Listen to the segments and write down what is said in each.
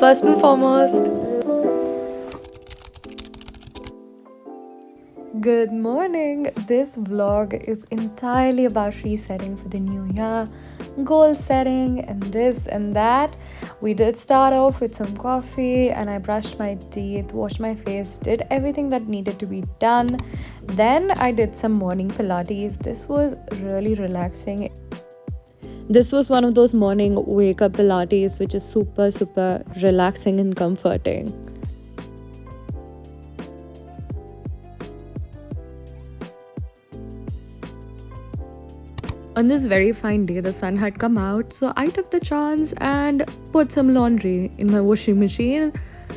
First and foremost, good morning. This vlog is entirely about resetting for the new year, goal setting, and this and that. We did start off with some coffee, and I brushed my teeth, washed my face, did everything that needed to be done. Then I did some morning Pilates. This was really relaxing. This was one of those morning wake up Pilates, which is super relaxing and comforting. On this very fine day, the sun had come out, so I took the chance and put some laundry in my washing machine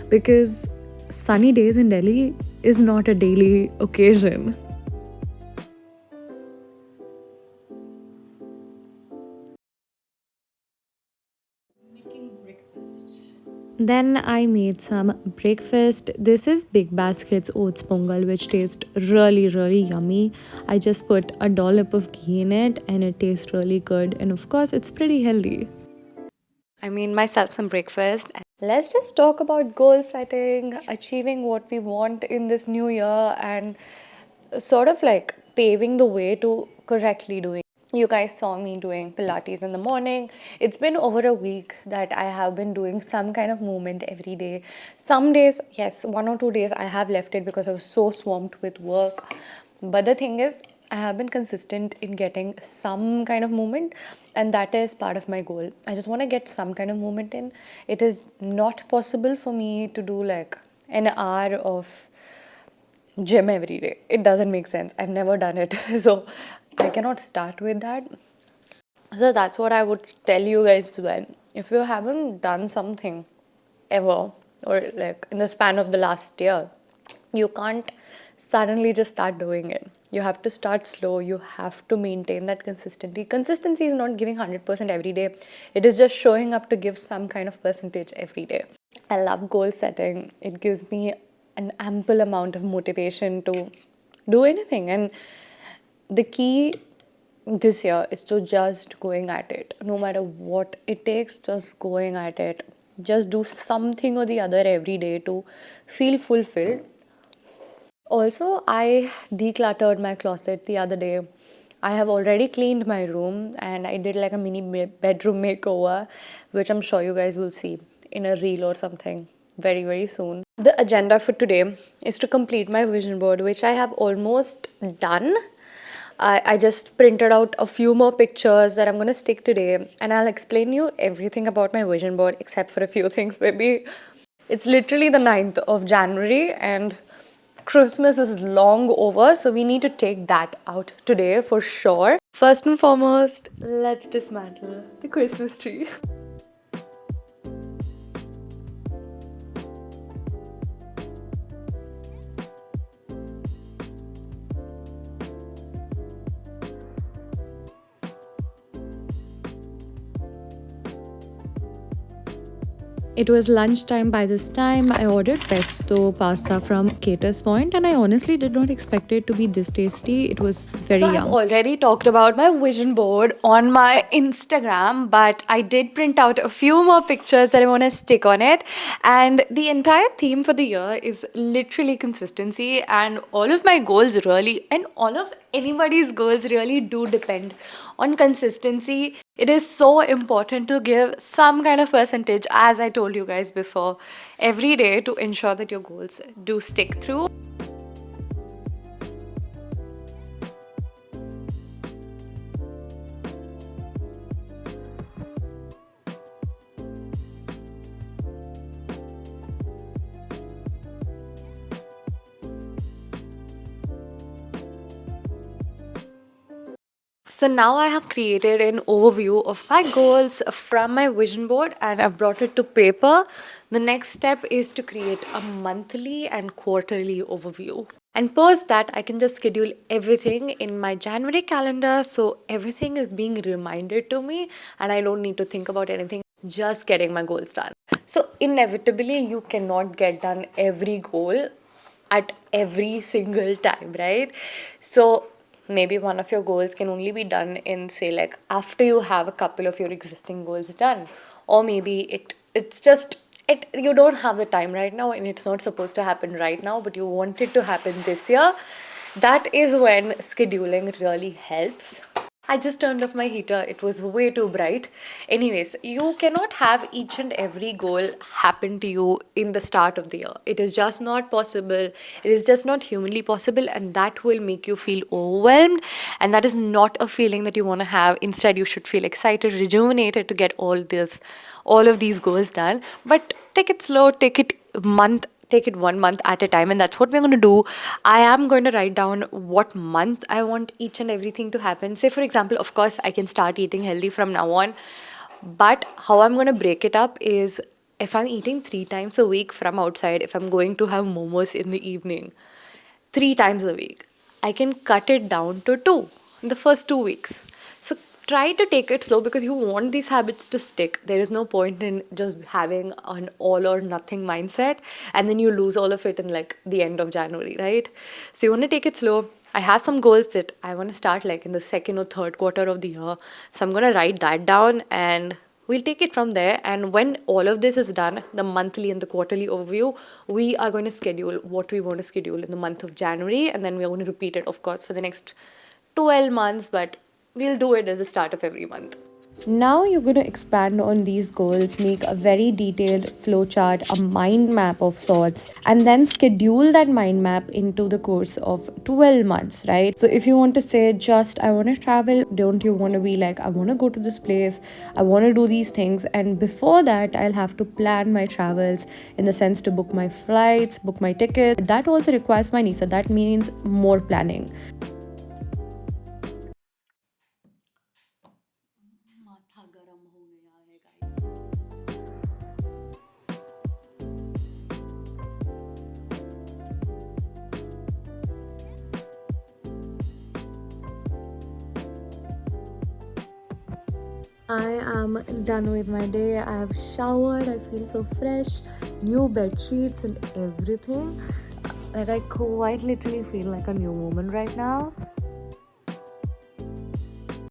because sunny days in Delhi is not a daily occasion. Then I made some breakfast. This is Big Basket's oats pongal, which tastes really yummy. I just put a dollop of ghee in it and it tastes really good. And of course, it's pretty healthy. I made myself some breakfast. Let's just talk about goal setting, achieving what we want in this new year, and sort of like paving the way to correctly doing. You guys saw me doing Pilates in the morning. It's been over a week that I have been doing some kind of movement every day. Some days, yes, 1 or 2 days I have left it because I was so swamped with work. But the thing is, I have been consistent in getting some kind of movement, and that is part of my goal. I just want to get some kind of movement in. It is not possible for me to do like an hour of gym every day. It doesn't make sense. I've never done it. So I cannot start with that. So that's what I would tell you guys as well. If you haven't done something ever, or like in the span of the last year, you can't suddenly just start doing it. You have to start slow. You have to maintain that consistency. Consistency is not giving 100% every day, it is just showing up to give some kind of percentage every day. I love goal setting. It gives me an ample amount of motivation to do anything. And the key this year is to just going at it. No matter what it takes, just going at it. Just do something or the other every day to feel fulfilled. Also, I decluttered my closet the other day. I have already cleaned my room and I did like a mini bedroom makeover, which I'm sure you guys will see in a reel or something very soon. The agenda for today is to complete my vision board, which I have almost done. I just printed out a few more pictures that I'm going to stick today, and I'll explain you everything about my vision board except for a few things. Maybe it's literally the 9th of January and Christmas is long over, so we need to take that out today for sure. First and foremost, let's dismantle the Christmas tree. It was lunchtime by this time. I ordered pesto pasta from Cater's Point, and I honestly did not expect it to be this tasty. It was very So I've yum. already talked about my vision board on my Instagram, but I did print out a few more pictures that I want to stick on it. And the entire theme for the year is literally consistency, and all of my goals really, and all of anybody's goals really do depend on consistency. It is so important to give some kind of percentage, as I told you guys before, every day to ensure that your goals do stick through. So now I have created an overview of my goals from my vision board and I've brought it to paper. The next step is to create a monthly and quarterly overview. And post that, I can just schedule everything in my January calendar so everything is being reminded to me and I don't need to think about anything, just getting my goals done. So, inevitably, you cannot get done every goal at every single time, right? So, maybe one of your goals can only be done in, say, like after you have a couple of your existing goals done, or maybe it's just you don't have the time right now, and it's not supposed to happen right now, but you want it to happen this year. That is when scheduling really helps. I just turned off my heater. It was way too bright. Anyways, you cannot have each and every goal happen to you in the start of the year. It is just not possible. It is just not humanly possible, and that will make you feel overwhelmed. And that is not a feeling that you want to have. Instead, you should feel excited, rejuvenated to get all of these goals done. But take it slow, take it 1 month at a time, and that's what we're going to do. I am going to write down what month I want each and everything to happen. Say for example, of course I can start eating healthy from now on, but how I'm going to break it up is, if I'm eating 3 times a week from outside, if I'm going to have momos in the evening 3 times a week, I can cut it down to two in the first 2 weeks. So try to take it slow because you want these habits to stick. There is no point in just having an all or nothing mindset and then you lose all of it in like the end of January, right? So you want to take it slow. I have some goals that I want to start like in the second or third quarter of the year. So I'm going to write that down and we'll take it from there. And when all of this is done, the monthly and the quarterly overview, we are going to schedule what we want to schedule in the month of January. And then we're going to repeat it, of course, for the next 12 months, but we'll do it at the start of every month. Now you're going to expand on these goals, make a very detailed flow chart, a mind map of sorts, and then schedule that mind map into the course of 12 months, right? So if you want to say just I want to travel, don't you want to be like I want to go to this place, I want to do these things, and before that I'll have to plan my travels in the sense to book my flights, book my tickets. That also requires money, so that means more planning. I am done with my day. I have showered. I feel so fresh. New bed sheets and everything. Like I quite literally feel like a new woman right now.